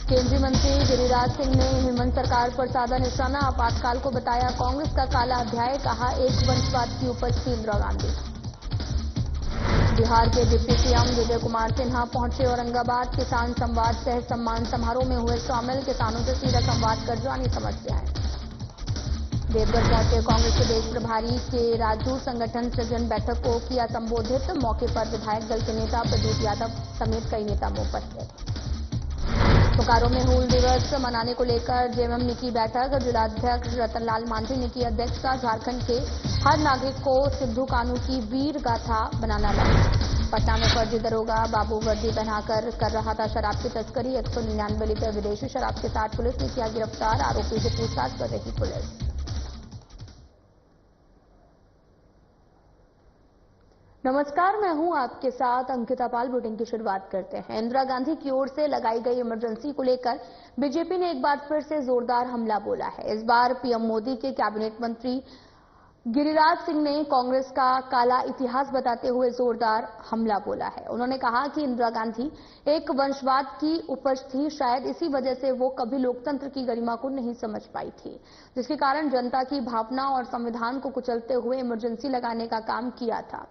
केंद्रीय मंत्री गिरिराज सिंह ने हेमंत सरकार पर साधा निशाना। आपातकाल को बताया कांग्रेस का काला अध्याय, कहा एक वंशवाद की उपज थी इंदिरा गांधी। बिहार के डिप्टी सीएम विजय कुमार सिन्हा पहुंचे औरंगाबाद। किसान संवाद सह सम्मान समारोह में हुए शामिल। किसानों से सीधा संवाद कर जानी समस्याएं। देवघर पहुंचे कांग्रेस प्रदेश प्रभारी के राजू। संगठन सृजन बैठक को किया संबोधित। मौके पर विधायक दल के नेता प्रदीप यादव समेत कई नेता उपस्थित। बोकारो में हूल दिवस मनाने को लेकर जेएमएम ने की बैठक। जिलाध्यक्ष रतनलाल मांझी ने की अध्यक्षता। झारखंड के हर नागरिक को सिद्धू कानू की वीर गाथा बनाना लगा। पटना में फर्जी दरोगा बाबू वर्दी पहनाकर कर रहा था शराब की तस्करी। 199 लीटर विदेशी शराब के साथ पुलिस ने किया गिरफ्तार। आरोपी से पूछताछ कर रही पुलिस। नमस्कार, मैं हूं आपके साथ अंकिता पाल। बुलेटिन की शुरुआत करते हैं। इंदिरा गांधी की ओर से लगाई गई इमरजेंसी को लेकर बीजेपी ने एक बार फिर से जोरदार हमला बोला है। इस बार पीएम मोदी के कैबिनेट मंत्री गिरिराज सिंह ने कांग्रेस का काला इतिहास बताते हुए जोरदार हमला बोला है। उन्होंने कहा कि इंदिरा गांधी एक वंशवाद की उपज थी। शायद इसी वजह से वो कभी लोकतंत्र की गरिमा को नहीं समझ पाई थी, जिसके कारण जनता की भावना और संविधान को कुचलते हुए इमरजेंसी लगाने का काम किया था।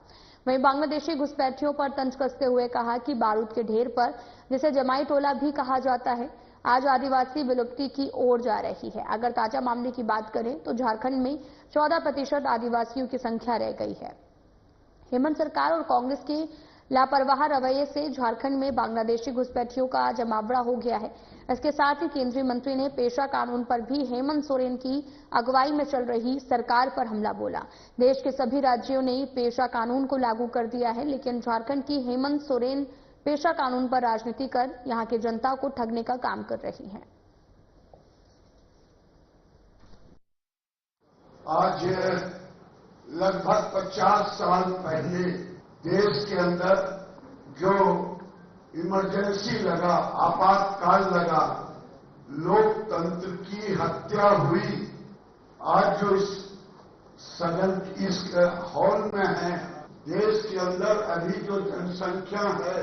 वहीं बांग्लादेशी घुसपैठियों पर तंज कसते हुए कहा कि बारूद के ढेर पर, जिसे जमाई टोला भी कहा जाता है, आज आदिवासी विलुप्ति की ओर जा रही है। अगर ताजा मामले की बात करें तो झारखंड में 14% आदिवासियों की संख्या रह गई है। हेमंत सरकार और कांग्रेस के लापरवाह रवैये से झारखंड में बांग्लादेशी घुसपैठियों का जमावड़ा हो गया है। इसके साथ ही केंद्रीय मंत्री ने पेशा कानून पर भी हेमंत सोरेन की अगुवाई में चल रही सरकार पर हमला बोला। देश के सभी राज्यों ने पेशा कानून को लागू कर दिया है, लेकिन झारखंड की हेमंत सोरेन पेशा कानून पर राजनीति कर यहां की जनता को ठगने का काम कर रही हैं। आज लगभग 50 साल पहले देश के अंदर जो इमरजेंसी लगा, आपातकाल लगा, लोकतंत्र की हत्या हुई, आज जो इस हॉल में है, देश के अंदर अभी जो जनसंख्या है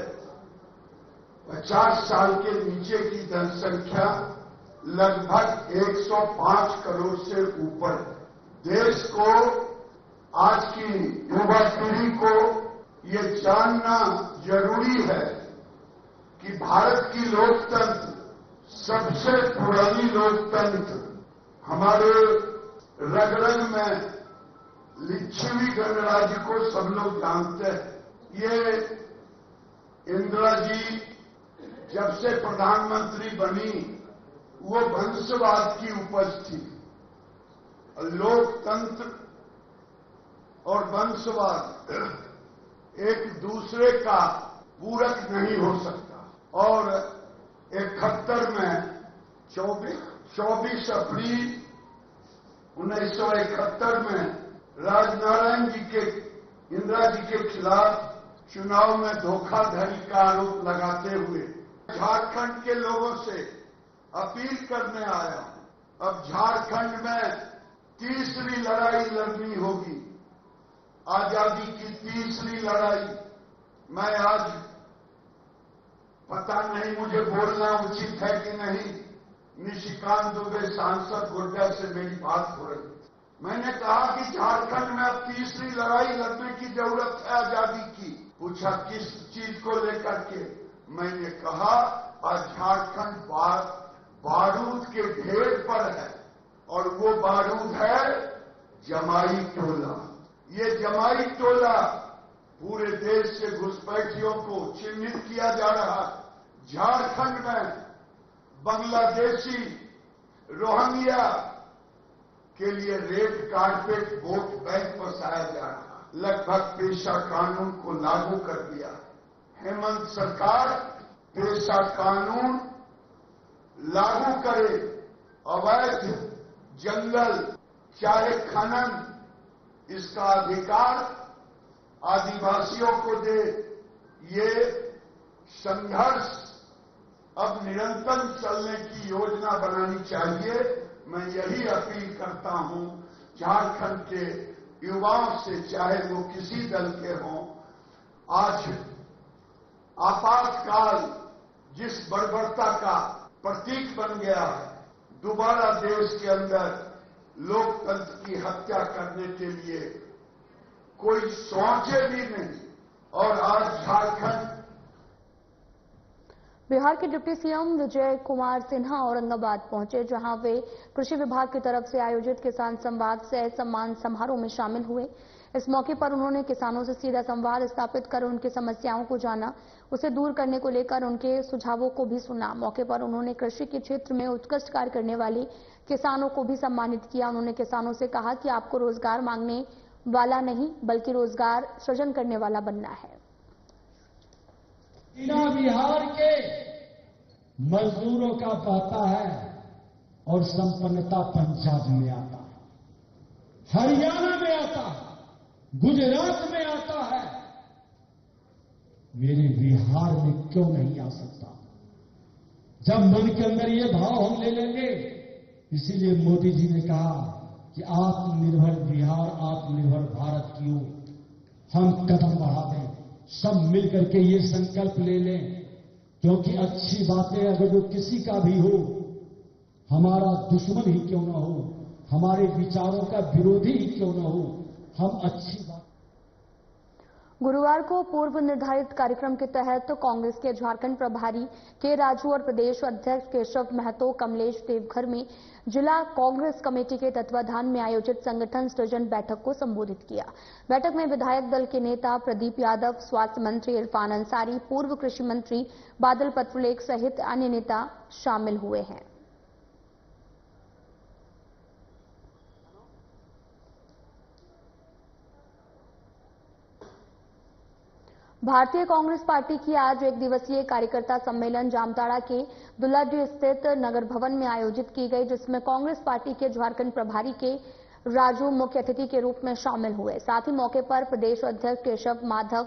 50 साल के नीचे की जनसंख्या लगभग 105 करोड़ से ऊपर। देश को, आज की युवा पीढ़ी को ये जानना जरूरी है कि भारत की लोकतंत्र सबसे पुरानी लोकतंत्र, हमारे रग-रग में लिच्छवी गणराज्य को सब लोग जानते हैं। ये इंदिरा जी जब से प्रधानमंत्री बनी वो वंशवाद की उपज थी। लोकतंत्र और वंशवाद एक दूसरे का पूरक नहीं हो सकता। और 71 में 24 अप्रैल 1971 में राजनारायण जी के, इंदिरा जी के खिलाफ चुनाव में धोखाधड़ी का आरोप लगाते हुए झारखंड के लोगों से अपील करने आया हूं। अब झारखंड में तीसरी लड़ाई लड़नी होगी, आजादी की तीसरी लड़ाई। मैं आज, पता नहीं मुझे बोलना उचित है कि नहीं, निशिकांत दुबे सांसद गोड्डा से मेरी बात हो रही। मैंने कहा कि झारखंड में अब तीसरी लड़ाई लड़ने की जरूरत है आजादी की। पूछा किस चीज को लेकर के? मैंने कहा आज झारखंड बारूद के ढेर पर है, और वो बारूद है जमाई टोला। ये जमाई टोला पूरे देश से घुसपैठियों को चिन्हित किया जा रहा है। झारखंड में बांग्लादेशी रोहिंग्या के लिए रेड कारपेट वोट बैंक बसाया जा रहा। लगभग पेशा कानून को लागू कर दिया। हेमंत सरकार पेशा कानून लागू करे, अवैध जंगल चाहे खनन, इसका अधिकार आदिवासियों को दे। ये संघर्ष अब निरंतर चलने की योजना बनानी चाहिए। मैं यही अपील करता हूं झारखंड के युवाओं से, चाहे वो किसी दल के हों। आज आपातकाल जिस बर्बरता का प्रतीक बन गया है। दोबारा देश के अंदर लोकतंत्र की हत्या करने के लिए कोई सोचे भी नहीं। और आज झारखंड, बिहार के डिप्टी सीएम विजय कुमार सिन्हा औरंगाबाद पहुंचे, जहां वे कृषि विभाग की तरफ से आयोजित किसान संवाद सह सम्मान समारोह में शामिल हुए। इस मौके पर उन्होंने किसानों से सीधा संवाद स्थापित कर उनकी समस्याओं को जाना, उसे दूर करने को लेकर उनके सुझावों को भी सुना। मौके पर उन्होंने कृषि के क्षेत्र में उत्कृष्ट कार्य करने वाले किसानों को भी सम्मानित किया। उन्होंने किसानों से कहा कि आपको रोजगार मांगने वाला नहीं बल्कि रोजगार सृजन करने वाला बनना है। बिहार के मजदूरों का पता है और संपन्नता पंजाब में आता है, हरियाणा में आता है, गुजरात में आता है। मेरे बिहार में क्यों नहीं आ सकता? जब मन के अंदर ये भाव हम ले लेंगे, इसीलिए मोदी जी ने कहा कि आत्मनिर्भर बिहार, आत्मनिर्भर भारत की ओर हम कदम बढ़ा दें। सब मिलकर के ये संकल्प ले लें, क्योंकि अच्छी बातें अगर जो किसी का भी हो, हमारा दुश्मन ही क्यों ना हो, हमारे विचारों का विरोधी ही क्यों ना हो, हम अच्छी बात। गुरुवार को पूर्व निर्धारित कार्यक्रम के तहत कांग्रेस के झारखंड प्रभारी के राजू और प्रदेश अध्यक्ष केशव महतो कमलेश देवघर में जिला कांग्रेस कमेटी के तत्वाधान में आयोजित संगठन सृजन बैठक को संबोधित किया। बैठक में विधायक दल के नेता प्रदीप यादव, स्वास्थ्य मंत्री इरफान अंसारी, पूर्व कृषि मंत्री बादल पत्रलेख सहित अन्य नेता शामिल हुए हैं। भारतीय कांग्रेस पार्टी की आज एक दिवसीय कार्यकर्ता सम्मेलन जामताड़ा के दुल्लाडीह स्थित नगर भवन में आयोजित की गई, जिसमें कांग्रेस पार्टी के झारखंड प्रभारी के राजू मुख्य अतिथि के रूप में शामिल हुए। साथ ही मौके पर प्रदेश अध्यक्ष केशव माधव,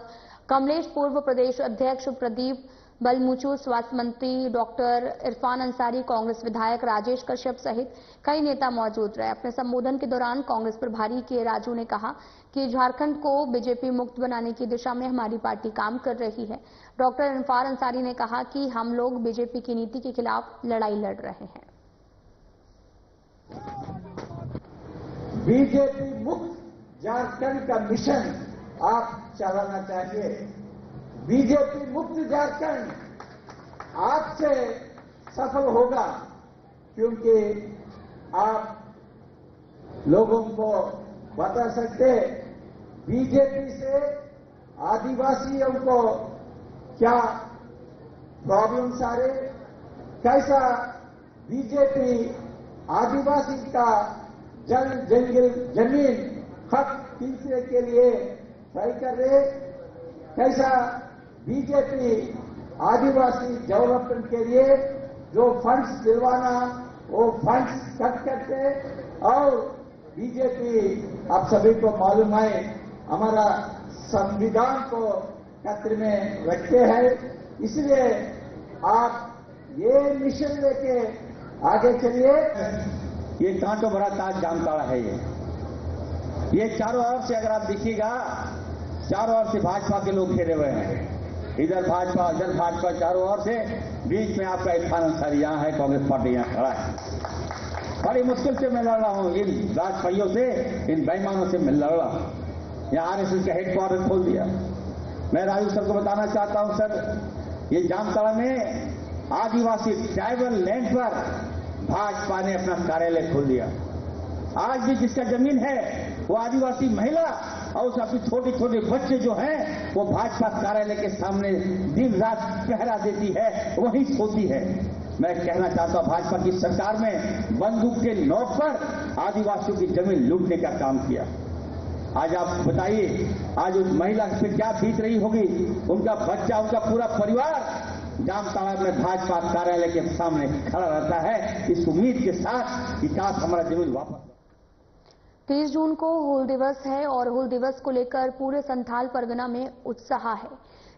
कमलेश, पूर्व प्रदेश अध्यक्ष प्रदीप बलमुचू, स्वास्थ्य मंत्री डॉक्टर इरफान अंसारी, कांग्रेस विधायक राजेश कश्यप सहित कई नेता मौजूद रहे। अपने संबोधन के दौरान कांग्रेस प्रभारी के राजू ने कहा कि झारखंड को बीजेपी मुक्त बनाने की दिशा में हमारी पार्टी काम कर रही है। डॉक्टर इरफान अंसारी ने कहा कि हम लोग बीजेपी की नीति के खिलाफ लड़ाई लड़ रहे हैं। बीजेपी मुक्त झारखंड का मिशन आप चलाना चाहिए। बीजेपी मुक्त झारखंड आपसे सफल होगा, क्योंकि आप लोगों को बता सकते हैं बीजेपी से आदिवासियों को क्या प्रॉब्लम्स आ रहे, कैसा बीजेपी आदिवासी का जंगल जमीन हक खींचने के लिए ट्राई कर रहे, कैसा बीजेपी आदिवासी डेवलपमेंट के लिए जो फंड्स दिलवाना वो फंड्स कट करते, और बीजेपी आप सभी को मालूम है हमारा संविधान को खतरे में रखते हैं। इसलिए आप ये मिशन लेके आगे चलिए। ये कांटों भरा ताज जामताड़ा है। ये चारों ओर से अगर आप देखिएगा, चारों ओर से भाजपा के लोग घेरे हुए हैं। इधर भाजपा, उधर भाजपा, चारों ओर से। बीच में आपका इरफान अंसारी यहाँ है, कांग्रेस पार्टी यहाँ खड़ा है। बड़ी मुश्किल से मैं लड़ रहा हूँ इन राजपाइयों से, इन बेईमानों से मैं लड़ रहा हूँ। यहाँ आरएसएस का हेडक्वार्टर खोल दिया। मैं राजू सर को बताना चाहता हूँ, सर ये जामताड़ा में आदिवासी ट्राइबल लैंड पर भाजपा ने अपना कार्यालय खोल दिया। आज भी जिसका जमीन है वो आदिवासी महिला और उसके छोटे छोटे बच्चे जो हैं वो भाजपा कार्यालय के सामने दिन रात पहरा देती है, वहीं सोती है। मैं कहना चाहता हूं भाजपा की सरकार में बंदूक के नोक पर आदिवासियों की जमीन लूटने का काम किया। आज आप बताइए, आज उस महिला पे क्या बीत रही होगी, उनका बच्चा, उनका पूरा परिवार जामताड़ा में भाजपा कार्यालय के सामने खड़ा रहता है इस उम्मीद के साथ कि काश हमारा जमीन वापस। 30 जून को हूल दिवस है और हूल दिवस को लेकर पूरे संथाल परगना में उत्साह है।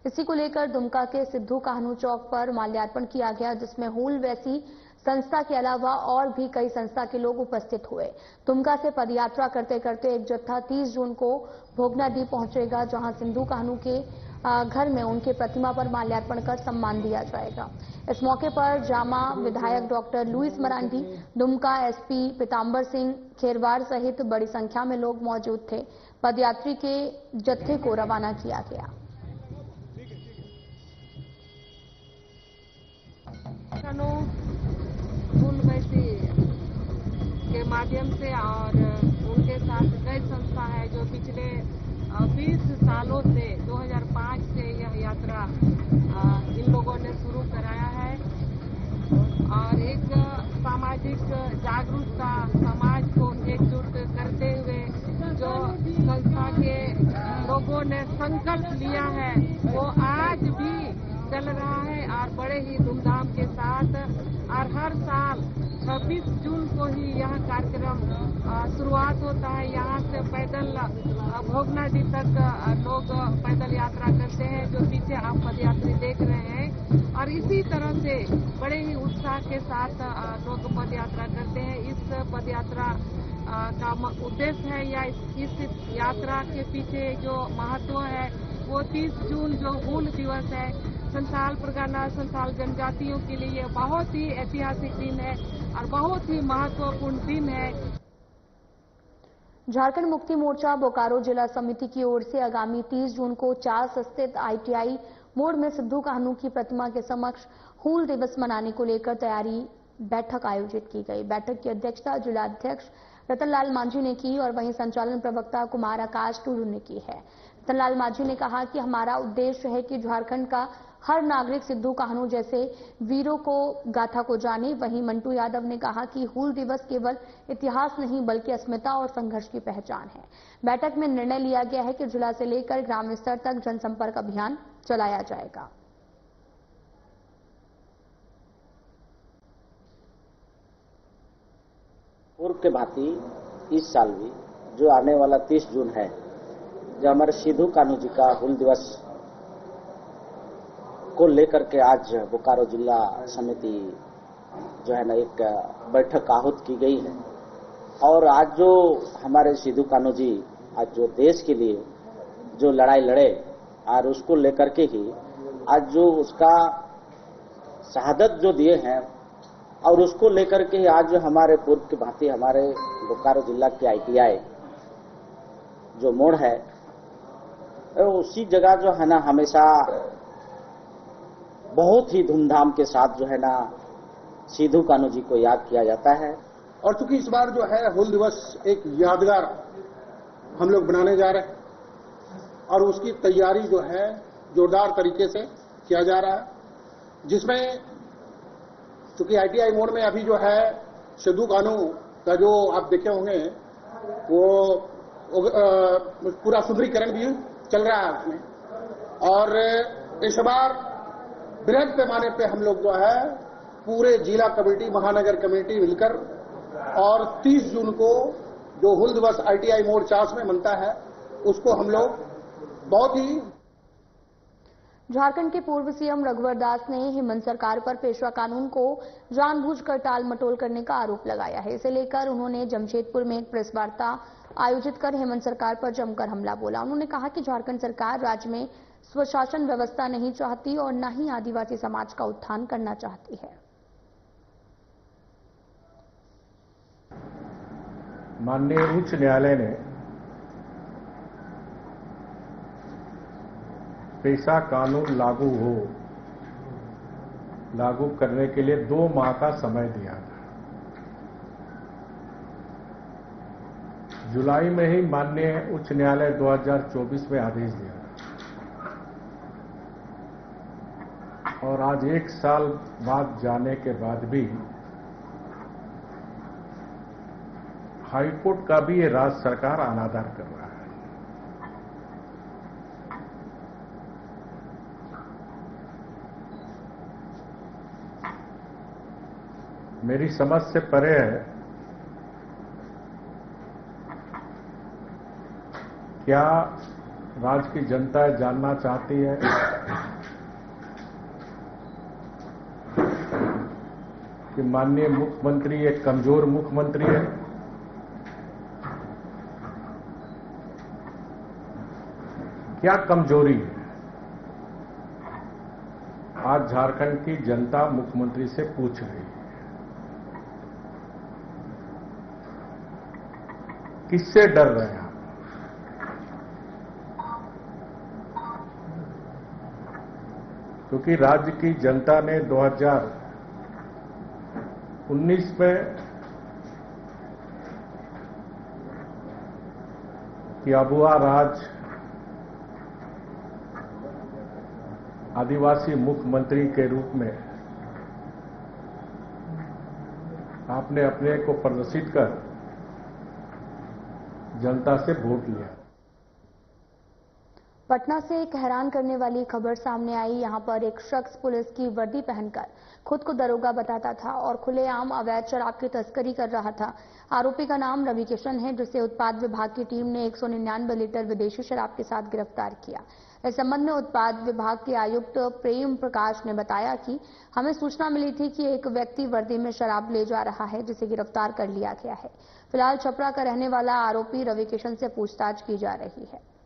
इसी को लेकर दुमका के सिद्धू कान्हू चौक पर माल्यार्पण किया गया, जिसमें हूल वैसी संस्था के अलावा और भी कई संस्था के लोग उपस्थित हुए। दुमका से पदयात्रा करते करते एक जत्था 30 जून को भोगनाडीह पहुंचेगा, जहां सिद्धू कान्हू के घर में उनके प्रतिमा पर माल्यार्पण कर सम्मान दिया जाएगा। इस मौके पर जामा विधायक doctor Louis Marandi, Dumka SP Pitambar Singh Kherwar सहित बड़ी संख्या में लोग मौजूद थे। पदयात्री के जत्थे को रवाना किया गया। के माध्यम से और उनके साथ कई संस्था है जो पिछले 20 सालों से 2005 से यह यात्रा इन लोगों ने शुरू कराया है और एक सामाजिक जागरूकता, समाज को एकजुट करते हुए जो संस्था के लोगों ने संकल्प लिया है वो आज भी चल रहा है और बड़े ही धूमधाम के साथ। और हर साल 26 जून को ही यह कार्यक्रम शुरुआत होता है। यहाँ से पैदल भोगनाडी तक लोग पैदल यात्रा करते हैं, जो पीछे आप पदयात्री देख रहे हैं। और इसी तरह से बड़े ही उत्साह के साथ लोग पदयात्रा करते हैं। इस पदयात्रा का उद्देश्य है या इस यात्रा के पीछे जो महत्व है वो 30 जून जो हूल दिवस है, संथाल परगना संथाल जनजातियों के लिए बहुत ही ऐतिहासिक दिन है और बहुत ही महत्वपूर्ण दिन है। झारखंड मुक्ति मोर्चा बोकारो जिला समिति की ओर से आगामी 30 जून को चास स्थित आईटीआई मोड़ में सिद्धू कान्हू की प्रतिमा के समक्ष हूल दिवस मनाने को लेकर तैयारी बैठक आयोजित की गई। बैठक की अध्यक्षता जिला अध्यक्ष रतनलाल मांझी ने की और वहीं संचालन प्रवक्ता कुमार आकाश टुडू ने की है। रतनलाल मांझी ने कहा कि हमारा उद्देश्य है कि झारखंड का हर नागरिक सिद्धू कान्हू जैसे वीरों को गाथा को जाने। वहीं मंटू यादव ने कहा कि हूल दिवस केवल इतिहास नहीं बल्कि अस्मिता और संघर्ष की पहचान है। बैठक में निर्णय लिया गया है कि जिला से लेकर ग्राम स्तर तक जनसंपर्क अभियान चलाया जाएगा। पूर्व के भांति इस साल भी जो आने वाला 30 जून है, जो हमारे सिद्धू कान्हू जी का हूल दिवस को लेकर के आज बोकारो जिला समिति जो है ना एक बैठक आहूत की गई है। और आज जो हमारे सिद्धू कान्हू जी आज जो देश के लिए जो लड़ाई लड़े और उसको लेकर के ही आज जो उसका शहादत जो दिए हैं और उसको लेकर के ही आज जो हमारे पूर्व की भांति हमारे बोकारो जिला के आईटीआई जो मोड़ है उसी जगह जो है ना हमेशा बहुत ही धूमधाम के साथ जो है ना सिद्धू कान्हू जी को याद किया जाता है। और चूंकि इस बार जो है हूल दिवस एक यादगार हम लोग बनाने जा रहे हैं और उसकी तैयारी जो है जोरदार तरीके से किया जा रहा है, जिसमें चूंकि आईटीआई मोड़ में अभी जो है सिद्धू कान्हू का जो आप देखे होंगे वो पूरा सुदृढ़ीकरण भी चल रहा है उसमें। और इस बार बृहद पैमाने पे हम लोग जो है पूरे जिला कमेटी महानगर कमेटी मिलकर और 30 जून को जो हूल दिवस आईटीआई मोड़ चास में मनता है उसको हम लोग बहुत ही। झारखंड के पूर्व सीएम रघुवर दास ने हेमंत सरकार पर पेशवा कानून को जानबूझकर टाल मटोल करने का आरोप लगाया है। इसे लेकर उन्होंने जमशेदपुर में एक प्रेस वार्ता आयोजित कर हेमंत सरकार पर जमकर हमला बोला। उन्होंने कहा कि झारखंड सरकार राज्य में स्वशासन व्यवस्था नहीं चाहती और न ही आदिवासी समाज का उत्थान करना चाहती है। माननीय उच्च न्यायालय ने पेशा कानून लागू करने के लिए 2 माह का समय दिया था। जुलाई में ही माननीय उच्च न्यायालय 2024 में आदेश दिया और आज 1 साल बाद जाने के बाद भी हाईकोर्ट का भी ये राज्य सरकार अनादर कर रहा है। मेरी समझ से परे है। क्या राज्य की जनता जानना चाहती है कि माननीय मुख्यमंत्री एक कमजोर मुख्यमंत्री है? क्या कमजोरी है? आज झारखंड की जनता मुख्यमंत्री से पूछ रही है, किससे डर रहे हैं आप? क्योंकि राज्य की जनता ने 2019 में किया हुआ राज आदिवासी मुख्यमंत्री के रूप में आपने अपने को प्रदर्शित कर जनता से वोट लिया। पटना से एक हैरान करने वाली खबर सामने आई। यहां पर एक शख्स पुलिस की वर्दी पहनकर खुद को दरोगा बताता था और खुलेआम अवैध शराब की तस्करी कर रहा था। आरोपी का नाम रवि किशन है, जिसे उत्पाद विभाग की टीम ने 199 लीटर विदेशी शराब के साथ गिरफ्तार किया। इस संबंध में उत्पाद विभाग के आयुक्त प्रेम प्रकाश ने बताया कि हमें सूचना मिली थी कि एक व्यक्ति वर्दी में शराब ले जा रहा है, जिसे गिरफ्तार कर लिया गया है। फिलहाल छपरा का रहने वाला आरोपी रवि किशन से पूछताछ की जा रही है।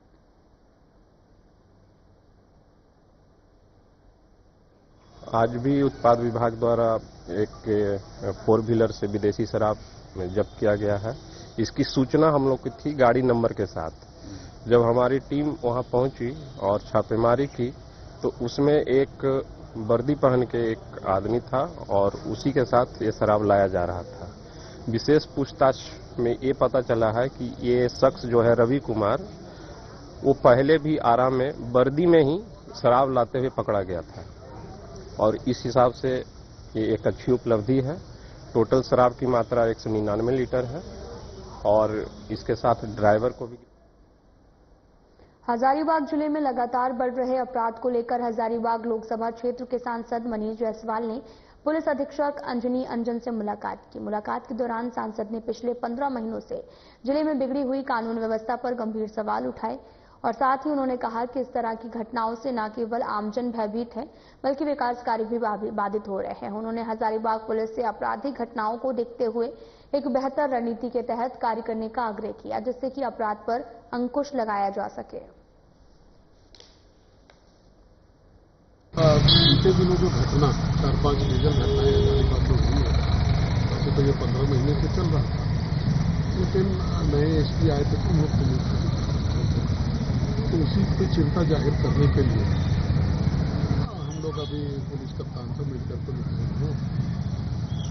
आज भी उत्पाद विभाग द्वारा एक 4 व्हीलर से विदेशी शराब जब्त किया गया है। इसकी सूचना हम लोग की थी गाड़ी नंबर के साथ। जब हमारी टीम वहां पहुंची और छापेमारी की तो उसमें एक वर्दी पहन के एक आदमी था और उसी के साथ ये शराब लाया जा रहा था। विशेष पूछताछ में ये पता चला है कि ये शख्स जो है रवि कुमार, वो पहले भी आरा में वर्दी में ही शराब लाते हुए पकड़ा गया था और इस हिसाब से ये एक अच्छी उपलब्धि है। टोटल शराब की मात्रा 199 लीटर है और इसके साथ ड्राइवर को भी। हजारीबाग जिले में लगातार बढ़ रहे अपराध को लेकर हजारीबाग लोकसभा क्षेत्र के सांसद मनीष जायसवाल ने पुलिस अधीक्षक अंजनी अंजन से मुलाकात की। मुलाकात के दौरान सांसद ने पिछले 15 महीनों से जिले में बिगड़ी हुई कानून व्यवस्था पर गंभीर सवाल उठाए और साथ ही उन्होंने कहा कि इस तरह की घटनाओं से न केवल आमजन भयभीत है बल्कि विकास कार्य भी बाधित हो रहे हैं। उन्होंने हजारीबाग पुलिस से आपराधिक घटनाओं को देखते हुए एक बेहतर रणनीति के तहत कार्य करने का आग्रह किया, जिससे कि अपराध पर अंकुश लगाया जा सके। बीते दिनों जो घटना 4-5 लीगल घटनाएं हजारीबाग में हुई है, वैसे तो ये 15 महीने से चल रहा था, लेकिन नए एसपी आए थे तो उसी पे चिंता जाहिर करने के लिए हम लोग अभी पुलिस कप्तान से मिलकर तो लिखे हैं।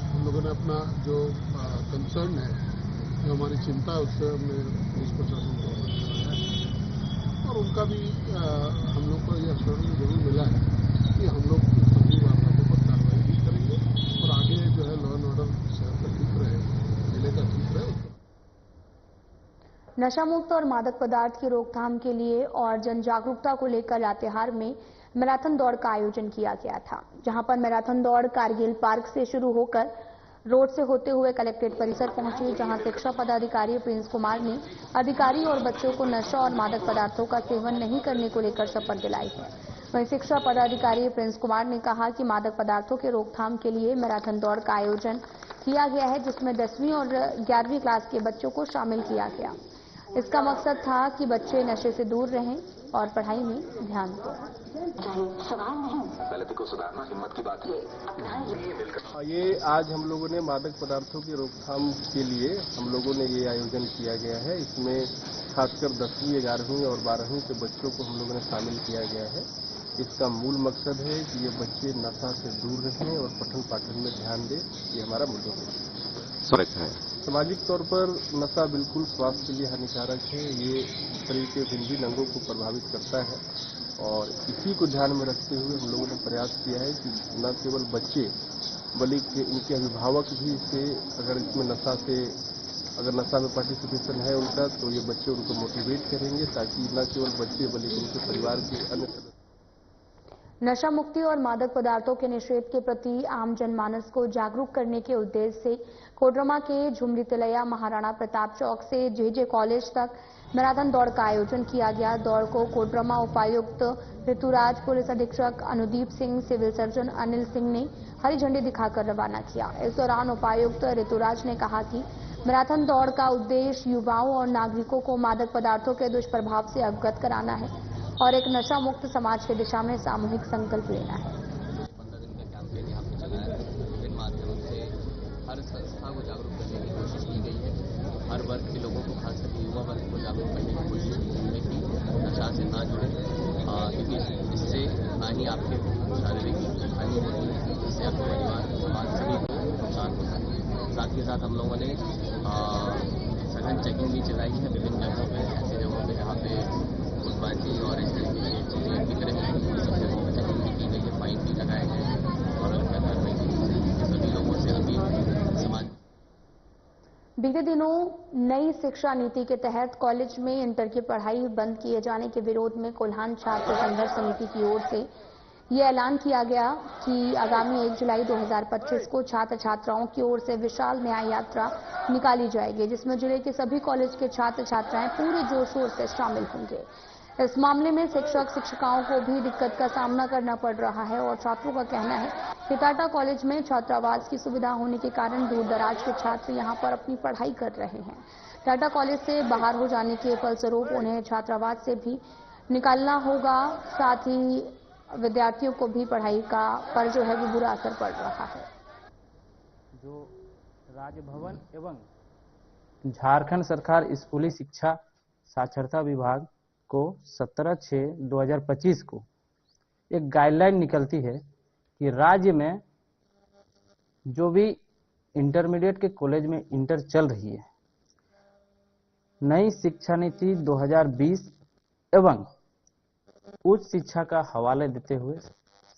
हम लोगों ने अपना जो कंसर्न है, जो हमारी चिंता है, उससे हमने पुलिस प्रशासन को बताया है और उनका भी हम लोग को यह एश्योरेंस जरूर मिला है कि हम लोग सभी वारदातों पर कार्रवाई भी करेंगे और आगे जो है लॉ एंड ऑर्डर शहर का ठीक रहे, जिले का ठीक रहे। नशा मुक्त और मादक पदार्थ की रोकथाम के लिए और जन जागरूकता को लेकर लातेहार में मैराथन दौड़ का आयोजन किया गया था, जहां पर मैराथन दौड़ कारगिल पार्क से शुरू होकर रोड से होते हुए कलेक्ट्रेट परिसर पहुंची, जहां शिक्षा पदाधिकारी प्रिंस कुमार ने अधिकारी और बच्चों को नशा और मादक पदार्थों का सेवन नहीं करने को लेकर शपथ दिलाई है। वहीं शिक्षा पदाधिकारी प्रिंस कुमार ने कहा कि मादक पदार्थों के रोकथाम के लिए मैराथन दौड़ का आयोजन किया गया है, जिसमें 10वीं और 11वीं क्लास के बच्चों को शामिल किया गया। इसका मकसद था कि बच्चे नशे से दूर रहें और पढ़ाई में ध्यान दें। गलती को सुधारना हिम्मत की बात है। ये आज हम लोगों ने मादक पदार्थों की रोकथाम के लिए हम लोगों ने ये आयोजन किया गया है। इसमें खासकर 10वीं, 11वीं और 12वीं के बच्चों को हम लोगों ने शामिल किया गया है। इसका मूल मकसद है कि ये बच्चे नशा से दूर रहें और पठन पाठन में ध्यान दें। ये हमारा मुद्दा है। सामाजिक तौर पर नशा बिल्कुल स्वास्थ्य के लिए हानिकारक है। ये शरीर के भिन्न अंगों को प्रभावित करता है और इसी को ध्यान में रखते हुए हम लोगों ने प्रयास किया है कि न केवल बच्चे बल्कि इनके अभिभावक भी इसे अगर इसमें अगर नशा में पार्टिसिपेशन है उनका, तो ये बच्चे उनको मोटिवेट करेंगे ताकि न केवल बच्चे बल्कि उनके परिवार के अन्य सदस्य। नशा मुक्ति और मादक पदार्थों के निषेध के प्रति आम जनमानस को जागरूक करने के उद्देश्य से कोडरमा के झुमरी तिलैया महाराणा प्रताप चौक से जेजे कॉलेज तक मैराथन दौड़ का आयोजन किया गया। दौड़ को कोडरमा उपायुक्त ऋतुराज, पुलिस अधीक्षक अनुदीप सिंह, सिविल सर्जन अनिल सिंह ने हरी झंडी दिखाकर रवाना किया। इस दौरान उपायुक्त ऋतुराज ने कहा कि मैराथन दौड़ का उद्देश्य युवाओं और नागरिकों को मादक पदार्थों के दुष्प्रभाव से अवगत कराना है और एक नशा मुक्त समाज की दिशा में सामूहिक संकल्प लेना है। हर संस्था को जागरूक करने की कोशिश की गई है। हर वर्ग के लोगों को, खासकर युवा वर्ग को जागरूक करने की कोशिश की गई है कि नशा से ना जुड़े, क्योंकि इससे हानि आपके शारीरिक हानि होती है, जिससे आपके परिवार, समाज सभी को नुकसान होता है। साथ ही साथ हम लोगों ने सघन चेकिंग भी चलाई है विभिन्न जगहों पे, ऐसे जगहों पे जहाँ पे फुटपाथी और इस तरीके की चीजें बिक रही हैं, सब जगहों पर चेकिंग भी की गई है, फाइन भी लगाए गए हैं और उनका कार्रवाई की गई। सभी लोगों से अभी समाज बीते दिनों नई शिक्षा नीति के तहत कॉलेज में इंटर की पढ़ाई बंद किए जाने के विरोध में कोल्हान छात्र संघर्ष समिति की ओर से ये ऐलान किया गया कि आगामी 1 जुलाई 2025 को छात्र छात्राओं की ओर से विशाल न्याय यात्रा निकाली जाएगी, जिसमें जिले के सभी कॉलेज के छात्र छात्राएं पूरे जोर शोर से शामिल होंगे। इस मामले में शिक्षक शिक्षिकाओं को भी दिक्कत का सामना करना पड़ रहा है और छात्रों का कहना है कि टाटा कॉलेज में छात्रावास की सुविधा होने के कारण दूर दराज के छात्र यहां पर अपनी पढ़ाई कर रहे हैं। टाटा कॉलेज से बाहर हो जाने के फलस्वरूप उन्हें छात्रावास से भी निकालना होगा। साथ ही विद्यार्थियों को भी पढ़ाई का पर जो है वो बुरा असर पड़ रहा है। जो राजभवन एवं झारखंड सरकार स्कूली शिक्षा साक्षरता विभाग को 17/6/2025 को एक गाइडलाइन निकलती है कि राज्य में जो भी इंटरमीडिएट के कॉलेज में इंटर चल रही है, नई शिक्षा नीति 2020 एवं उच्च शिक्षा का हवाले देते हुए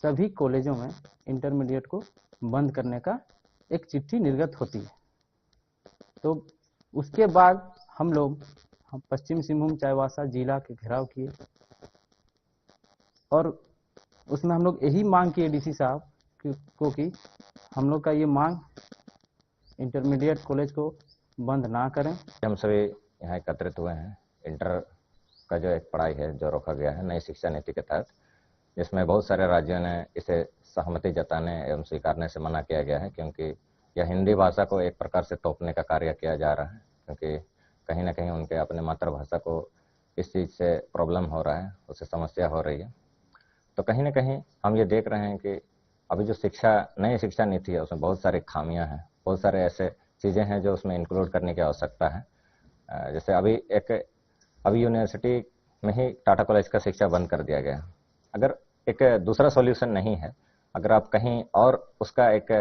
सभी कॉलेजों में इंटरमीडिएट को बंद करने का एक चिट्ठी निर्गत होती है। तो उसके बाद हम पश्चिम सिंहभूम चाईबासा जिला के घेराव किए और उसमें हम लोग यही मांग किए डीसी साहब को कि हम लोग का ये मांग इंटरमीडिएट कॉलेज को बंद ना करें। हम सभी यहाँ एकत्रित हुए हैं। इंटर का जो एक पढ़ाई है जो रोका गया है नई शिक्षा नीति के तहत, जिसमें बहुत सारे राज्यों ने इसे सहमति जताने एवं स्वीकारने से मना किया गया है, क्योंकि यह हिंदी भाषा को एक प्रकार से तोपने का कार्य किया जा रहा है, क्योंकि कहीं ना कहीं उनके अपने मातृभाषा को इस चीज़ से प्रॉब्लम हो रहा है, उससे समस्या हो रही है। तो कहीं ना कहीं हम ये देख रहे हैं कि अभी जो नई शिक्षा नीति है उसमें बहुत सारी खामियां हैं, बहुत सारे ऐसे चीज़ें हैं जो उसमें इंक्लूड करने की आवश्यकता है। जैसे अभी यूनिवर्सिटी में ही टाटा कॉलेज का शिक्षा बंद कर दिया गया। अगर एक दूसरा सॉल्यूशन नहीं है, अगर आप कहीं और उसका एक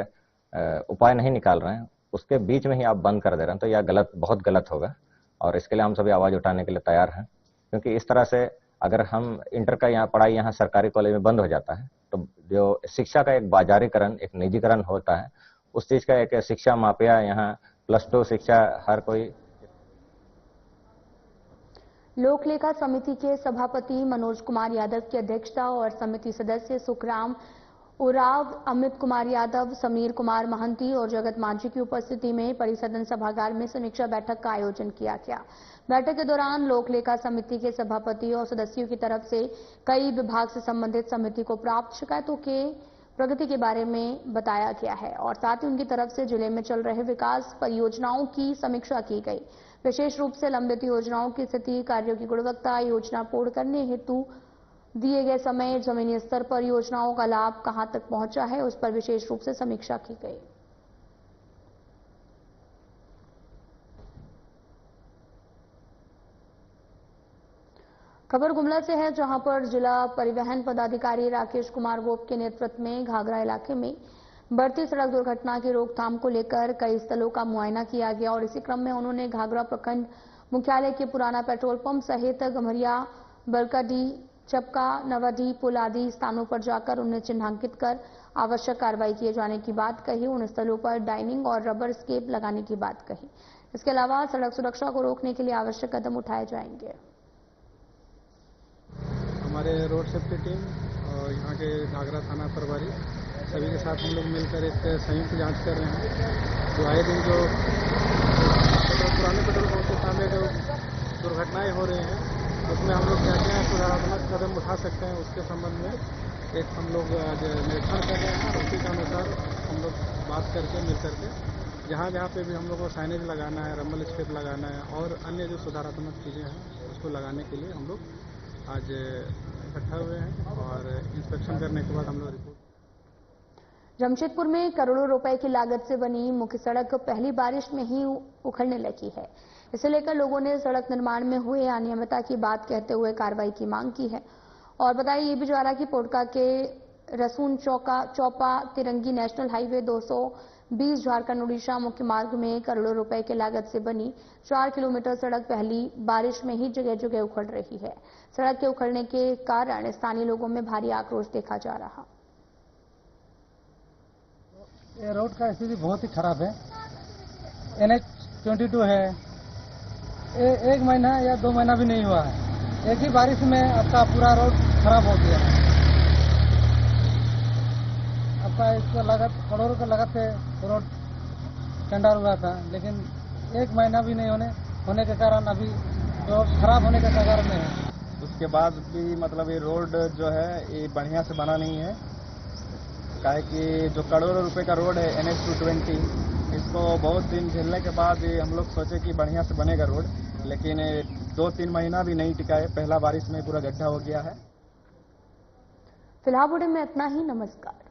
उपाय नहीं निकाल रहे हैं, उसके बीच में ही आप बंद कर दे रहे हैं, तो यह बहुत गलत होगा और इसके लिए हम सभी आवाज़ उठाने के लिए तैयार हैं। क्योंकि इस तरह से अगर हम इंटर का पढ़ाई यहाँ सरकारी कॉलेज में बंद हो जाता है, तो जो शिक्षा का एक बाजारीकरण, एक निजीकरण होता है, उस चीज़ का एक शिक्षा माफिया यहाँ +2 शिक्षा हर कोई। लोक लेखा समिति के सभापति मनोज कुमार यादव की अध्यक्षता और समिति सदस्य सुखराम उराव, अमित कुमार यादव, समीर कुमार महंती और जगत मांझी की उपस्थिति में परिसदन सभागार में समीक्षा बैठक का आयोजन किया गया। बैठक के दौरान लोक लेखा समिति के सभापति और सदस्यों की तरफ से कई विभाग से संबंधित समिति को प्राप्त शिकायतों के प्रगति के बारे में बताया गया है और साथ ही उनकी तरफ से जिले में चल रहे विकास परियोजनाओं की समीक्षा की गई। विशेष रूप से लंबित योजनाओं की स्थिति, कार्यों की गुणवत्ता, योजना पूर्ण करने हेतु दिए गए समय, जमीनी स्तर पर योजनाओं का लाभ कहां तक पहुंचा है, उस पर विशेष रूप से समीक्षा की गई। खबर गुमला से है, जहां पर जिला परिवहन पदाधिकारी राकेश कुमार गोप के नेतृत्व में घाघरा इलाके में बढ़ती सड़क दुर्घटना की रोकथाम को लेकर कई स्थलों का मुआयना किया गया और इसी क्रम में उन्होंने घाघरा प्रखंड मुख्यालय के पुराना पेट्रोल पंप सहित गमरिया, बरकाडी, चपका, नवाडी, पुल आदि स्थानों पर जाकर उन्हें चिन्हांकित कर आवश्यक कार्रवाई किए जाने की बात कही। उन स्थलों पर डाइनिंग और रबर स्केप लगाने की बात कही। इसके अलावा सड़क सुरक्षा को रोकने के लिए आवश्यक कदम उठाए जाएंगे। हमारे रोड सेफ्टी टीम और यहाँ के घाघरा थाना प्रभारी सभी के साथ हम लोग मिलकर एक संयुक्त जांच कर रहे हैं। तो आए दिन जो पुराने पेट्रोल पंप के सामने जो दुर्घटनाएं हो रही हैं, उसमें हम लोग क्या सुधारात्मक कदम उठा सकते हैं, उसके संबंध में एक हम लोग आज निरीक्षण कर रहे हैं। उसी के अनुसार हम लोग बात करके मिल करके जहाँ पे भी हम लोग को साइनेज लगाना है, रंबल स्केप लगाना है और अन्य जो सुधारात्मक चीज़ें हैं उसको लगाने के लिए हम लोग आज इकट्ठा हुए हैं और इंस्पेक्शन करने के बाद हम लोग रिपोर्ट। जमशेदपुर में करोड़ों रुपए की लागत से बनी मुख्य सड़क पहली बारिश में ही उखड़ने लगी है। इसे लेकर लोगों ने सड़क निर्माण में हुए अनियमितता की बात कहते हुए कार्रवाई की मांग की है। और बताइए ये भी जा रहा कि पोटका के रसून चौपा तिरंगी नेशनल हाईवे 220 झारखंड उड़ीसा मुख्य मार्ग में करोड़ों रुपए की लागत से बनी 4 किलोमीटर सड़क पहली बारिश में ही जगह जगह उखड़ रही है। सड़क के उखड़ने के कारण स्थानीय लोगों में भारी आक्रोश देखा जा रहा। ये रोड का स्थिति बहुत ही खराब है। NH-22 है, एक महीना या 2 महीना भी नहीं हुआ है। एक ही बारिश में आपका पूरा रोड खराब हो गया है। आपका इसका लागत करोड़ों का लागत से रोड टेंडर हुआ था, लेकिन 1 महीना भी नहीं होने के कारण अभी रोड खराब होने के कगार में है। उसके बाद भी मतलब ये रोड जो है ये बढ़िया से बना नहीं है। काहे कि जो करोड़ों रुपए का रोड है NH-220, इसको बहुत दिन झेलने के बाद हम लोग सोचे कि बढ़िया से बनेगा रोड, लेकिन 2-3 महीना भी नहीं टिका है। पहला बारिश में पूरा गड्ढा हो गया है। फिलहाल बुलेटिन में इतना ही। नमस्कार।